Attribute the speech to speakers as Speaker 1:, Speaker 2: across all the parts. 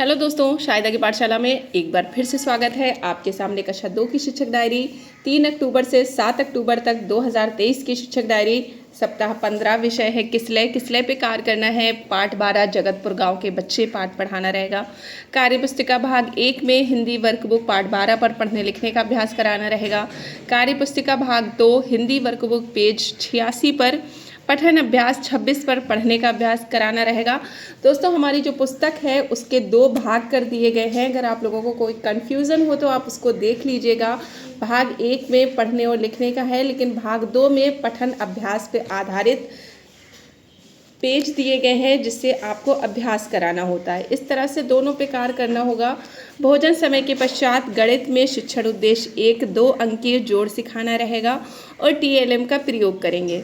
Speaker 1: Hello दोस्तों, शायदा की पाठशाला में एक बार फिर से स्वागत है। आपके सामने कक्षा 2 की शिक्षक डायरी 3 अक्टूबर से 7 अक्टूबर तक 2023 की शिक्षक डायरी सप्ताह 15 विषय है किसलय पे कार्य करना है। पाठ 12 जगतपुर गांव के बच्चे पाठ पढ़ाना रहेगा। कार्य पुस्तिका भाग 1 में हिंदी वर्कबुक पाठ 12 पर पढ़ने लिखने का अभ्यास कराना रहेगा। कार्य पुस्तिका भाग 2 हिंदी वर्कबुक पेज 86 पर पठन अभ्यास 26 पर पढ़ने का अभ्यास कराना रहेगा। दोस्तों, हमारी जो पुस्तक है उसके 2 भाग कर दिए गए हैं। अगर आप लोगों को कोई कन्फ्यूज़न हो तो आप उसको देख लीजिएगा। भाग 1 में पढ़ने और लिखने का है, लेकिन भाग 2 में पठन अभ्यास पे आधारित पेज दिए गए हैं जिससे आपको अभ्यास कराना होता है। इस तरह से दोनों पे कार्य करना होगा। भोजन समय के पश्चात गणित में शिक्षण उद्देश्य 1-2 अंकीय जोड़ सिखाना रहेगा और TLM का प्रयोग करेंगे।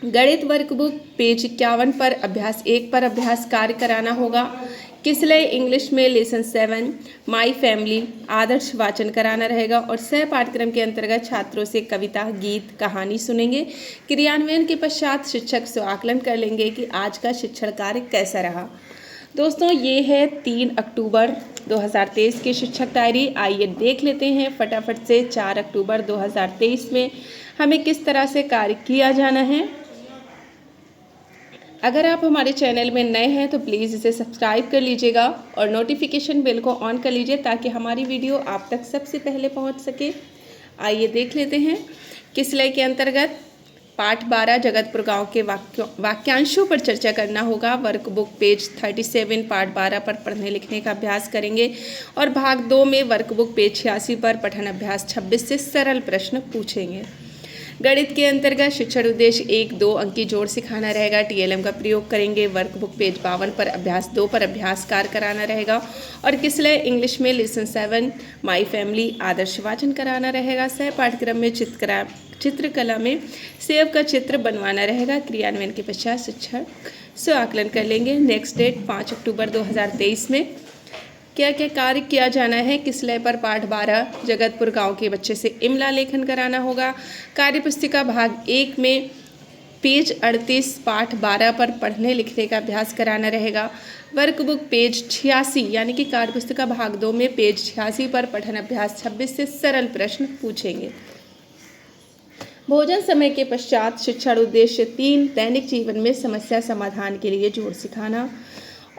Speaker 1: गणित वर्कबुक पेज 51 पर अभ्यास 1 पर अभ्यास कार्य कराना होगा। किसलय इंग्लिश में लेसन 7 माई फैमिली आदर्श वाचन कराना रहेगा और सह पाठ्यक्रम के अंतर्गत छात्रों से कविता, गीत, कहानी सुनेंगे। क्रियान्वयन के पश्चात शिक्षक स्वआकलन कर लेंगे कि आज का शिक्षण कार्य कैसा रहा। दोस्तों, ये है 3 अक्टूबर 2023 की शिक्षक डायरी। आइए देख लेते हैं फटाफट से 4 अक्टूबर 2023 में हमें किस तरह से कार्य किया जाना है। अगर आप हमारे चैनल में नए हैं तो प्लीज़ इसे सब्सक्राइब कर लीजिएगा और नोटिफिकेशन बेल को ऑन कर लीजिए ताकि हमारी वीडियो आप तक सबसे पहले पहुंच सके। आइए देख लेते हैं। किसलय के अंतर्गत पाठ 12 जगतपुर गांव के वाक्यांशों पर चर्चा करना होगा। वर्कबुक पेज 37 पाठ 12 पर पढ़ने लिखने का अभ्यास करेंगे और भाग 2 में वर्कबुक पेज 86 पर पठन अभ्यास 26 से सरल प्रश्न पूछेंगे। गणित के अंतर्गत शिक्षण उद्देश्य 1-2 अंकी जोड़ सिखाना रहेगा। TLM का प्रयोग करेंगे। वर्कबुक पेज 52 पर अभ्यास 2 पर अभ्यास कार्य कराना रहेगा और किसलय इंग्लिश में लेसन 7 माई फैमिली आदर्श वाचन कराना रहेगा। सह पाठ्यक्रम में चित्रकला में सेब का चित्र बनवाना रहेगा। क्रियान्वयन के पश्चात शिक्षक स्वआकलन कर लेंगे। नेक्स्ट डेट 5 अक्टूबर 2023 में क्या क्या कार्य किया जाना है। किसलय पर पाठ 12 जगतपुर गांव के बच्चे से इमला लेखन कराना होगा। कार्य पुस्तिका भाग 1 में पेज 38 पाठ 12 पर पढ़ने लिखने का अभ्यास कराना रहेगा। वर्कबुक पेज 86 यानी कि कार्य पुस्तिका भाग 2 में पेज 86 पर पठन अभ्यास 26 से सरल प्रश्न पूछेंगे। भोजन समय के पश्चात शिक्षण उद्देश्य 3 दैनिक जीवन में समस्या समाधान के लिए जोड़ सिखाना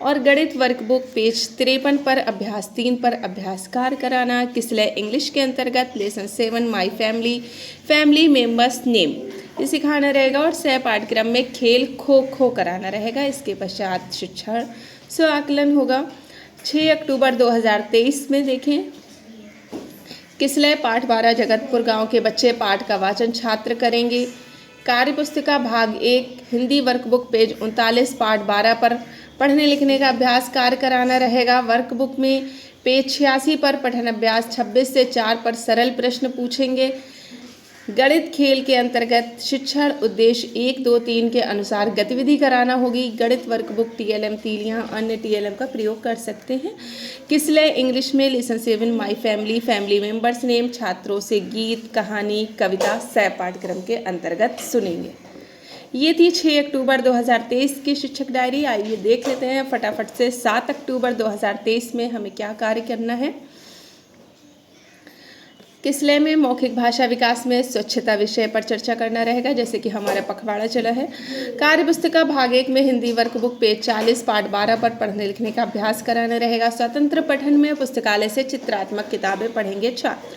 Speaker 1: और गणित वर्कबुक पेज 53 पर अभ्यास 3 पर अभ्यास कार्य कराना। किसलय इंग्लिश के अंतर्गत lesson 7 my family members name ये सिखाना रहेगा और सह पाठ्यक्रम में खेल खो खो कराना रहेगा। इसके पश्चात शिक्षण स्वआकलन होगा। 6 अक्टूबर 2023 में देखें, किसलय पाठ 12 जगतपुर गांव के बच्चे पाठ का वाचन छात्र करेंगे। कार्य पुस्तिका भाग 1 हिंदी वर्कबुक पेज 39 पाठ 12 पर पढ़ने लिखने का अभ्यास कार्य कराना रहेगा। वर्कबुक में पेज 86 पर पठन अभ्यास 26 से 4 पर सरल प्रश्न पूछेंगे। गणित खेल के अंतर्गत शिक्षण उद्देश्य 1-2-3 के अनुसार गतिविधि कराना होगी। गणित वर्कबुक TLM तीलियां अन्य TLM का प्रयोग कर सकते हैं। किसलय इंग्लिश में lesson 7 my family members name छात्रों से गीत, कहानी, कविता सह पाठ्यक्रम के अंतर्गत सुनेंगे। ये थी 6 अक्टूबर 2023 की शिक्षक डायरी। आइए देख लेते हैं फटाफट से 7 अक्टूबर 2023 में हमें क्या कार्य करना है। किसलय में मौखिक भाषा विकास में स्वच्छता विषय पर चर्चा करना रहेगा, जैसे कि हमारा पखवाड़ा चला है। कार्य पुस्तिका भाग 1 में हिंदी वर्कबुक पेज 40 पाठ 12 पर पढ़ने लिखने का अभ्यास कराना रहेगा। स्वतंत्र पठन में पुस्तकालय से चित्रात्मक किताबें पढ़ेंगे छात्र।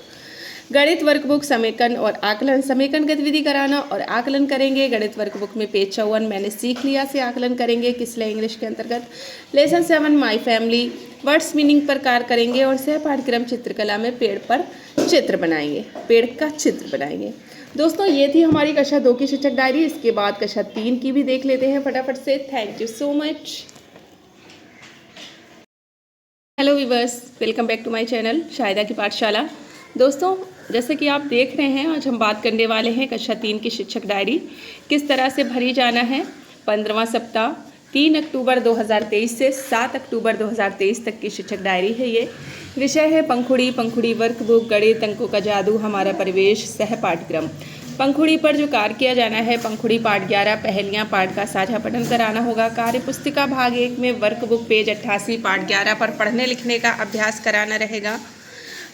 Speaker 1: गणित वर्कबुक समेकन और आकलन समेकन गतिविधि कराना और आकलन करेंगे। गणित वर्कबुक में पेज 54 मैंने सीख लिया से आकलन करेंगे। किसलय इंग्लिश के अंतर्गत lesson 7 my family words meaning पर कार्य करेंगे और सह पाठ्यक्रम चित्रकला में पेड़ का चित्र बनाएंगे। दोस्तों, ये थी हमारी कक्षा 2 की शिक्षक डायरी। इसके बाद कक्षा 3 की भी देख लेते हैं फटाफट से। Thank you so much. Hello viewers, welcome back to my channel Shayda की पाठशाला। दोस्तों, जैसे कि आप देख रहे हैं, आज हम बात करने वाले हैं कक्षा 3 की शिक्षक डायरी किस तरह से भरी जाना है। 15वां सप्ताह 3 अक्टूबर 2023 से 7 अक्टूबर 2023 तक की शिक्षक डायरी है। ये विषय है पंखुड़ी वर्कबुक गणित अंकों का जादू हमारा परिवेश सह पाठ्यक्रम। पंखुड़ी पर जो कार्य किया जाना है, पंखुड़ी पाठ 11 पहेलियाँ पाठ का साझा पठन कराना होगा। कार्य पुस्तिका भाग 1 में वर्कबुक पेज 88 पाठ 11 पर पढ़ने लिखने का अभ्यास कराना रहेगा।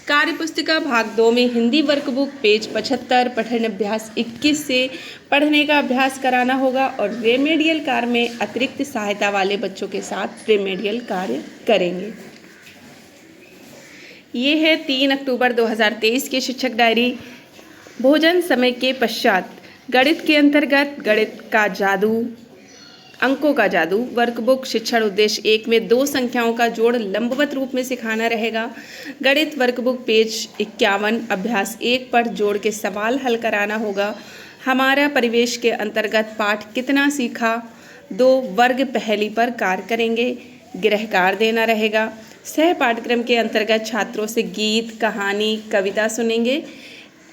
Speaker 1: कार्य पुस्तिका भाग 2 में हिंदी वर्कबुक पेज 75 पठन अभ्यास 21 से पढ़ने का अभ्यास कराना होगा और रेमेडियल कार्य में अतिरिक्त सहायता वाले बच्चों के साथ रेमेडियल कार्य करेंगे। ये है 3 अक्टूबर 2023 की शिक्षक डायरी। भोजन समय के पश्चात गणित के अंतर्गत गणित का जादू, अंकों का जादू, वर्कबुक शिक्षण उद्देश्य 1 में 2 संख्याओं का जोड़ लंबवत रूप में सिखाना रहेगा। गणित वर्कबुक पेज 51 अभ्यास 1 पर जोड़ के सवाल हल कराना होगा। हमारा परिवेश के अंतर्गत पाठ कितना सीखा 2 वर्ग पहेली पर कार्य करेंगे। गृह कार्य देना रहेगा। सह पाठ्यक्रम के अंतर्गत छात्रों से गीत, कहानी, कविता सुनेंगे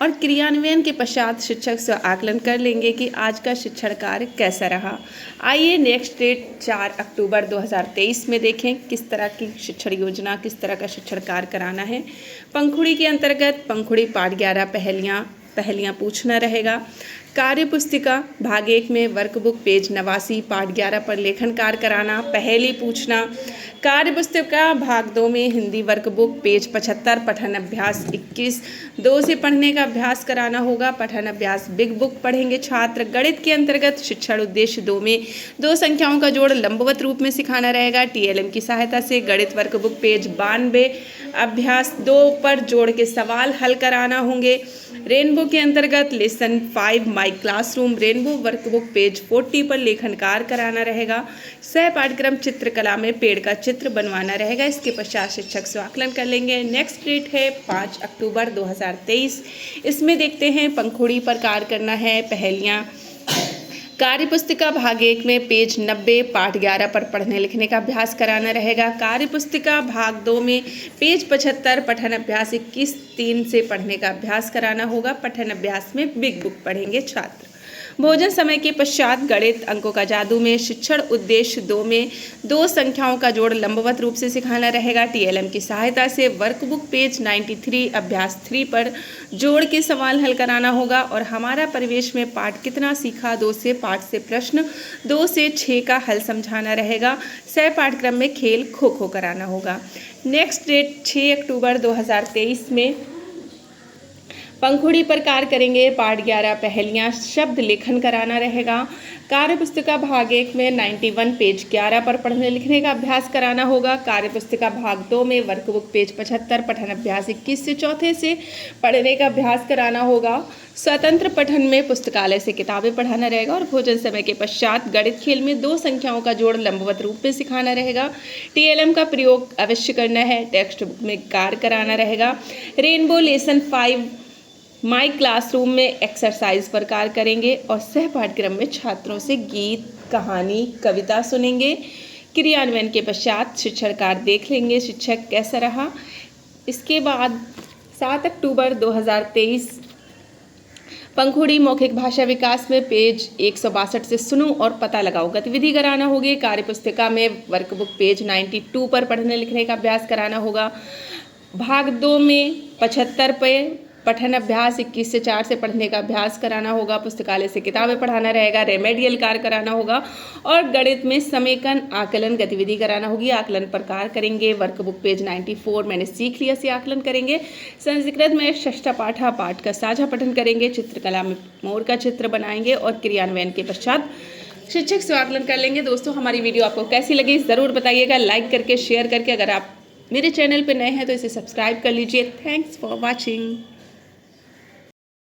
Speaker 1: और क्रियान्वयन के पश्चात शिक्षक से आकलन कर लेंगे कि आज का शिक्षण कार्य कैसा रहा। आइए नेक्स्ट डेट 4 अक्टूबर 2023 में देखें किस तरह की शिक्षण योजना, किस तरह का शिक्षण कार्य कराना है। पंखुड़ी के अंतर्गत पंखुड़ी पाठ 11 पहेलियाँ पूछना रहेगा। कार्य पुस्तिका भाग 1 में वर्कबुक पेज 89 पाठ 11 पर लेखन कार्य कराना, पहेली पूछना। कार्य पुस्तिका भाग 2 में हिंदी वर्कबुक पेज 75 पठन अभ्यास 21 2 से पढ़ने का अभ्यास कराना होगा। पठन अभ्यास बिग बुक पढ़ेंगे छात्र। गणित के अंतर्गत शिक्षण उद्देश्य 2 में 2 संख्याओं का जोड़ लंबवत रूप में सिखाना रहेगा। TLM की सहायता से गणित वर्कबुक पेज 92 अभ्यास 2 पर जोड़ के सवाल हल कराना होंगे। रेनबो के अंतर्गत लेसन 5 माई क्लासरूम रेनबो वर्कबुक पेज 40 पर लेखन कार्य कराना रहेगा। सह पाठ्यक्रम चित्रकला में पेड़ का चित्र बनवाना रहेगा। इसके पश्चात शिक्षक स्वाकलन कर लेंगे। नेक्स्ट डेट है 5 अक्टूबर 2023। इसमें देखते हैं पंखुड़ी पर कार्य करना है, पहेलियाँ। कार्य पुस्तिका भाग 1 में पेज 90 पाठ 11 पर पढ़ने लिखने का अभ्यास कराना रहेगा। कार्य पुस्तिका भाग 2 में पेज 75 पठन अभ्यास 21 3 से पढ़ने का अभ्यास कराना होगा। पठन अभ्यास में बिग बुक पढ़ेंगे छात्र। भोजन समय के पश्चात गणित अंकों का जादू में शिक्षण उद्देश्य 2 में 2 संख्याओं का जोड़ लंबवत रूप से सिखाना रहेगा। TLM की सहायता से वर्कबुक पेज 93 अभ्यास 3 पर जोड़ के सवाल हल कराना होगा और हमारा परिवेश में पाठ कितना सीखा 2 से पाठ से प्रश्न 2 से 6 का हल समझाना रहेगा। सह पाठ्यक्रम में खेल खो खो कराना होगा। नेक्स्ट डेट 6 अक्टूबर 2023 में पंखुड़ी पर कार्य करेंगे। पाठ 11 पहेलियाँ शब्द लेखन कराना रहेगा। कार्य पुस्तिका भाग 1 में 91 पेज 11 पर पढ़ने लिखने का अभ्यास कराना होगा। कार्य पुस्तिका भाग 2 में वर्कबुक पेज 75 पठन अभ्यास 21 से चौथे से पढ़ने का अभ्यास कराना होगा। स्वतंत्र पठन में पुस्तकालय से किताबें पढ़ाना रहेगा और भोजन समय के पश्चात गणित खेल में 2 संख्याओं का जोड़ लंबवत रूप में सिखाना रहेगा। TLM का प्रयोग अवश्य करना है। टेक्स्ट बुक में कार्य कराना रहेगा। रेनबो लेसन 5 माई क्लासरूम में एक्सरसाइज पर कार्य करेंगे और सह पाठ्यक्रम में छात्रों से गीत, कहानी, कविता सुनेंगे। क्रियान्वयन के पश्चात शिक्षण कार्य देख लेंगे शिक्षक कैसा रहा। इसके बाद 7 अक्टूबर 2023 पंखुड़ी मौखिक भाषा विकास में पेज 162 से सुनो और पता लगाओ गतिविधि कराना होगी। कार्य पुस्तिका में वर्कबुक पेज 92 पर पढ़ने लिखने का अभ्यास कराना होगा। भाग 2 में 75 पे पठन अभ्यास 21 से 4 से पढ़ने का अभ्यास कराना होगा। पुस्तकालय से किताबें पढ़ाना रहेगा। रेमेडियल कार्य कराना होगा और गणित में समेकन आकलन गतिविधि कराना होगी। आकलन पर कार्य करेंगे। वर्कबुक पेज 94 मैंने सीख लिया से आकलन करेंगे। संस्कृत में षष्ठ पाठ का साझा पठन करेंगे। चित्रकला में मोर का चित्र बनाएंगे और क्रियान्वयन के पश्चात शिक्षक से आकलन कर लेंगे। दोस्तों हमारी वीडियो आपको कैसी लगी ज़रूर बताइएगा, लाइक करके शेयर करके। अगर आप मेरे चैनल पर नए हैं तो इसे सब्सक्राइब कर लीजिए। Thanks for watching.